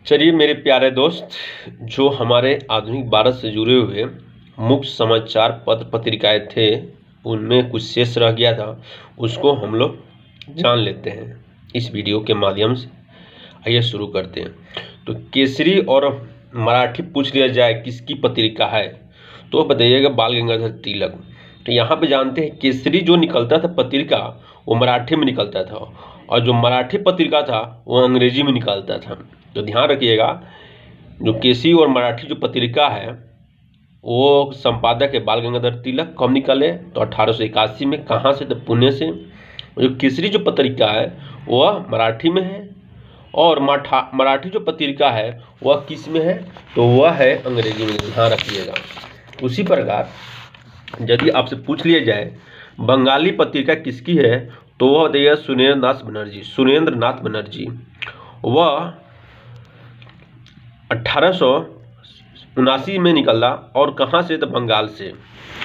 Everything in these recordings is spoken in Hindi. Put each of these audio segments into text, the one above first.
चलिए मेरे प्यारे दोस्त, जो हमारे आधुनिक भारत से जुड़े हुए मुख्य समाचार पत्र पत्रिकाएं थे, उनमें कुछ शेष रह गया था, उसको हम लोग जान लेते हैं इस वीडियो के माध्यम से। आइए शुरू करते हैं। तो केसरी और मराठी पूछ लिया जाए किसकी पत्रिका है, तो बताइएगा बाल गंगाधर तिलक। तो यहाँ पे जानते हैं केसरी जो निकलता था पत्रिका वो मराठी में निकलता था, और जो मराठी पत्रिका था वो अंग्रेजी में निकलता था। तो ध्यान रखिएगा, जो केसरी और मराठी जो पत्रिका है वो संपादक है बाल गंगाधर तिलक। कब निकले तो 1881 में। कहाँ से? तो पुणे से। जो केसरी जो पत्रिका है वह मराठी में है, और मराठी जो पत्रिका है वह किस में है? तो वह है अंग्रेजी में। ध्यान रखिएगा। उसी प्रकार यदि आपसे पूछ लिया जाए बंगाली पत्रिका किसकी है, तो वह बताइएगा सुरेंद्र नाथ बनर्जी। वह 1879 में निकला, और कहाँ से? तो बंगाल से।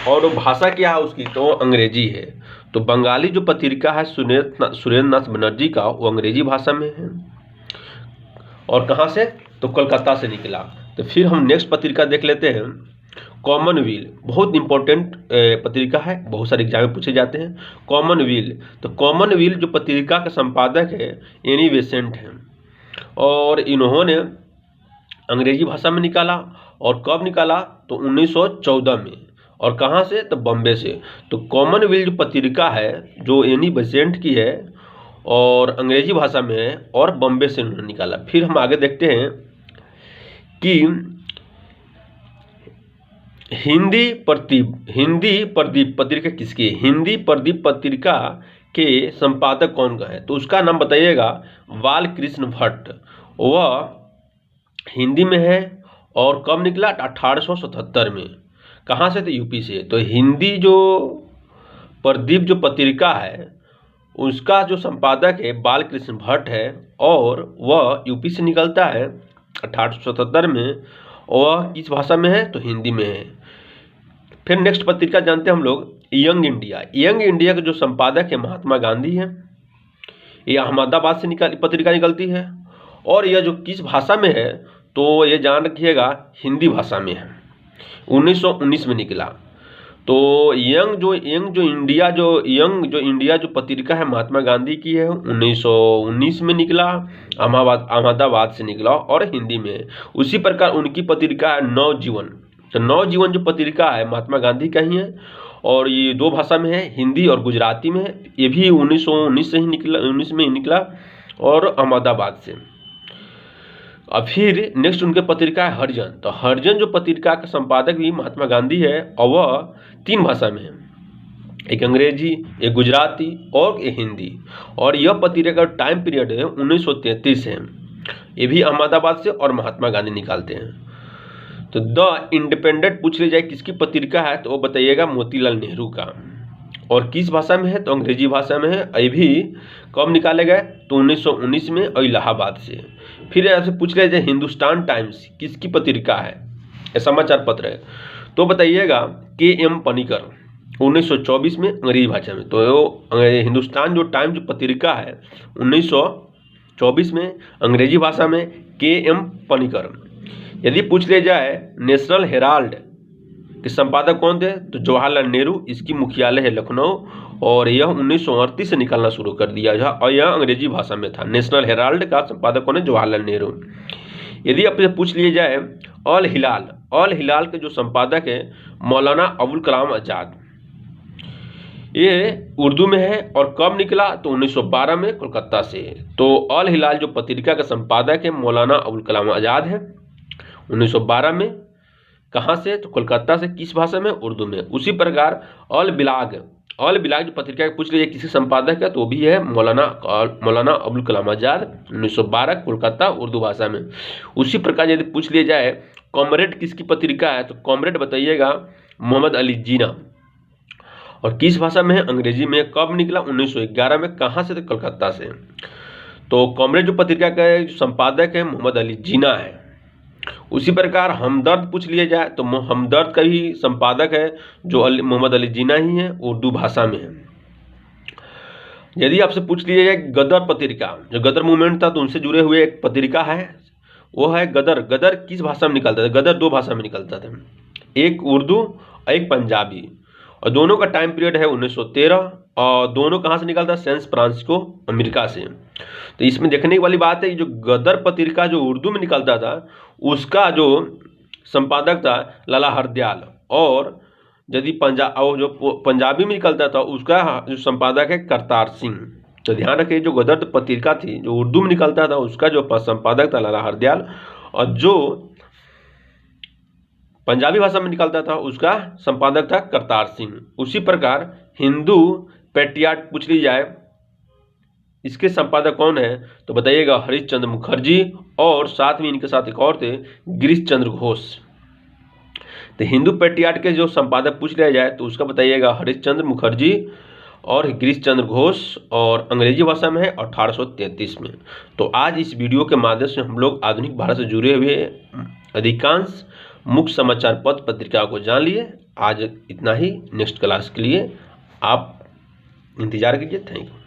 और भाषा क्या है उसकी? तो अंग्रेजी है। तो बंगाली जो पत्रिका है सुरेंद्र नाथ बनर्जी का, वो अंग्रेजी भाषा में है। और कहाँ से? तो कोलकाता से निकला। तो फिर हम नेक्स्ट पत्रिका देख लेते हैं, कॉमनवेल्थ। बहुत इंपॉर्टेंट पत्रिका है, बहुत सारे एग्जाम में पूछे जाते हैं। कॉमनवेल्थ, तो कॉमनवेल्थ जो पत्रिका का संपादक है एनी बेसेंट है, और इन्होंने अंग्रेजी भाषा में निकाला। और कब निकाला? तो 1914 में। और कहाँ से? तो बॉम्बे से। तो कॉमनवेल्थ जो पत्रिका है जो एनी बेसेंट की है और अंग्रेजी भाषा में है, और बॉम्बे से उन्होंने निकाला। फिर हम आगे देखते हैं कि हिंदी प्रदीप पत्रिका किसकी है? हिंदी प्रदीप पत्रिका के संपादक कौन का है? तो उसका नाम बताइएगा बालकृष्ण भट्ट। वह हिंदी में है, और कब निकला? 1877 में। कहाँ से? तो यूपी से। तो हिंदी जो प्रदीप जो पत्रिका है उसका जो संपादक है बालकृष्ण भट्ट है, और वह यूपी से निकलता है 1877 में। वह किस भाषा में है? तो हिंदी में है। फिर नेक्स्ट पत्रिका जानते हैं हम लोग, यंग इंडिया के जो संपादक है महात्मा गांधी है। यह अहमदाबाद से पत्रिका निकलती है, और यह जो किस भाषा में है? तो ये जान रखिएगा हिंदी भाषा में है। 1919 में निकला। तो यंग जो इंडिया जो पत्रिका है महात्मा गांधी की है, 1919 में निकला। अहमदाबाद से निकला, और हिंदी में है। उसी प्रकार उनकी पत्रिका है नवजीवन। तो नवजीवन जो पत्रिका है महात्मा गांधी का ही है, और ये दो भाषा में है, हिंदी और गुजराती में है। ये भी 1919 से ही निकला, 19 में ही निकला, और अहमदाबाद से। अब फिर नेक्स्ट उनके पत्रिका है हरिजन। तो हरिजन जो पत्रिका का संपादक भी महात्मा गांधी है, और वह 3 भाषा में है, एक अंग्रेजी, एक गुजराती, और एक हिंदी। और यह पत्रिका का टाइम पीरियड है 1933 है। ये भी अहमदाबाद से और महात्मा गांधी निकालते हैं। तो द इंडिपेंडेंट पूछ ली जाए किसकी पत्रिका है, तो वो बताइएगा मोतीलाल नेहरू का। और किस भाषा में है? तो अंग्रेजी भाषा में है। ये भी कब निकाले गए? तो 1919 में, और इलाहाबाद से। फिर ऐसे पूछ लिया जाए हिंदुस्तान टाइम्स किसकी पत्रिका है, समाचार पत्र है, तो बताइएगा के.एम. पनिकर, 1924 में, अंग्रेजी भाषा में। तो हिंदुस्तान जो टाइम्स जो पत्रिका है 1924 में, अंग्रेजी भाषा में, के.एम. पनिकर। यदि पूछ लिया जाए नेशनल हेराल्ड के संपादक कौन थे, तो जवाहरलाल नेहरू। इसकी मुख्यालय है लखनऊ, और यह 1938 से निकलना शुरू कर दिया था, और यह अंग्रेजी भाषा में था। नेशनल हेराल्ड का संपादक कौन है? जवाहरलाल नेहरू। यदि आपसे पूछ लिया जाए अल हिलाल के जो संपादक है मौलाना अबुल कलाम आज़ाद, ये उर्दू में है। और कब निकला? तो 1912 में, कोलकाता से। तो अल हिलाल जो पत्रिका का संपादक है मौलाना अबुल कलाम आज़ाद है, 1912 में। कहाँ से? तो कोलकाता से। किस भाषा में? उर्दू में। उसी प्रकार अल बिलाग जो पत्रिका के पूछ लीजिए किसी संपादक है, तो भी है मौलाना अबुल कलाम आज़ाद, 1912, कोलकाता, उर्दू भाषा में। उसी प्रकार यदि पूछ लिया जाए कॉमरेड किसकी पत्रिका है, तो कॉमरेड बताइएगा मोहम्मद अली जिन्ना। और किस भाषा में है? अंग्रेजी में। कब निकला? 1911 में। कहाँ से? तो कोलकाता से। तो कॉमरेड जो पत्रिका का जो संपादक है मोहम्मद अली जिन्ना है। उसी प्रकार हमदर्द पूछ लिया जाए, तो हमदर्द का ही संपादक है जो मोहम्मद अली जिन्ना ही है, उर्दू भाषा में है। यदि आपसे पूछ लिया जाए गदर पत्रिका, जो गदर मूवमेंट था तो उनसे जुड़े हुए एक पत्रिका है, वो है गदर। गदर किस भाषा में निकलता था? गदर 2 भाषा में निकलता था, एक उर्दू और एक पंजाबी, और दोनों का टाइम पीरियड है 1913, और दोनों कहाँ से निकलता है? सैन फ्रांसिस्को, अमेरिका से। तो इसमें देखने वाली बात है, जो गदर पत्रिका जो उर्दू में निकलता था उसका जो संपादक था लाला हरदयाल, और यदि जो पंजाबी में निकलता था उसका जो संपादक है करतार सिंह। तो ध्यान रखिए, जो गदर पत्रिका थी जो उर्दू में निकलता था उसका जो संपादक था लाला हरदयाल, और जो पंजाबी भाषा में निकलता था उसका संपादक था करतार सिंह। उसी प्रकार हिंदू पेट्रियाट पूछ ली जाए, इसके संपादक कौन है? तो बताइएगा हरीश चंद्र मुखर्जी, और साथ में इनके साथ एक और थे, गिरीश चंद्र घोष। तो हिंदू पेट्रियाट के जो संपादक पूछ लिया जाए तो उसका बताइएगा हरीश चंद्र मुखर्जी और गिरीश चंद्र घोष, और अंग्रेजी भाषा में है 1833 में। तो आज इस वीडियो के माध्यम से हम लोग आधुनिक भारत से जुड़े हुए अधिकांश मुख्य समाचार पत्र पत्रिकाओं को जान लिए। आज इतना ही। नेक्स्ट क्लास के लिए आप इंतजार कीजिए। Thank you.